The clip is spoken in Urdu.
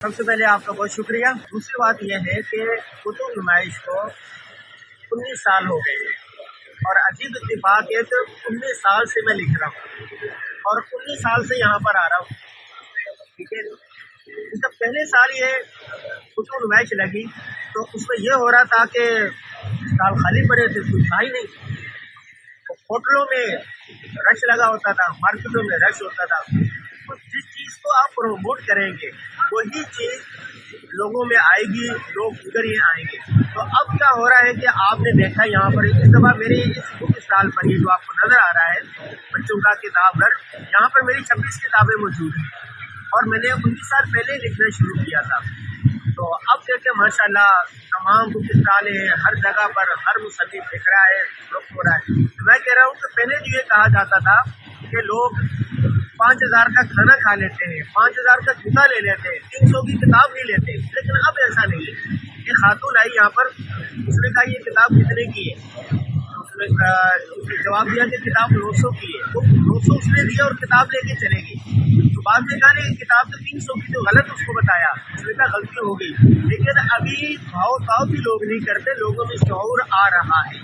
سب سے پہلے آپ کا بہت شکریہ۔ دوسری بات یہ ہے کہ کتب نمائش کو 19 سال ہو گئے اور عجیب اتفاق ہے کہ 19 سال سے میں لکھ رہا ہوں اور 19 سال سے یہاں پر آ رہا ہوں، ٹھیک ہے۔ اس کا پہلے سال یہ کتب نمائش لگی تو اس میں یہ ہو رہا تھا کہ سال خالی پڑے تھے، کچھ تھا ہی نہیں، ہوٹلوں میں رش لگا ہوتا تھا، مارکیٹوں میں رش ہوتا تھا۔ تو جس چیز کو آپ پروموٹ کریں گے وہی چیز لوگوں میں آئے گی، لوگ ادھر ہی آئیں گے۔ تو اب کیا ہو رہا ہے کہ آپ نے دیکھا یہاں پر اس دفعہ میری اس بک اسٹال پر یہ جو آپ کو نظر آ رہا ہے بچوں کا کتاب گھر، یہاں پر میری 26 کتابیں موجود ہیں اور میں نے 19 سال پہلے لکھنا شروع کیا تھا۔ تو اب دیکھیں ماشاء اللہ تمام بک اسٹال ہیں، ہر جگہ پر ہر مصنف لکھ رہا ہے، لوگ ہو رہا ہے۔ میں کہہ رہا ہوں کہ پہلے جو یہ کہا جاتا تھا کہ لوگ 5,000 کا کھانا کھا لیتے ہیں، 5,000 کا جوتا لے لیتے ہیں، 300 کی کتاب نہیں لیتے، لیکن اب ایسا نہیں ہے۔ ایک خاتون آئی یہاں پر، اس نے کہا یہ کتاب کتنے کی ہے؟ اس نے جواب دیا کہ کتاب 900 کی ہے۔ وہ 900 اس نے دیا اور کتاب لے کے چلے گئی۔ تو بعد میں کہا نہیں کتاب تو 300 کی، تو غلط اس کو بتایا، اس نے کہا غلطی ہو گئی۔ لیکن ابھی بھاؤ تاؤ بھی لوگ نہیں کرتے، لوگوں میں شعور آ رہا ہے۔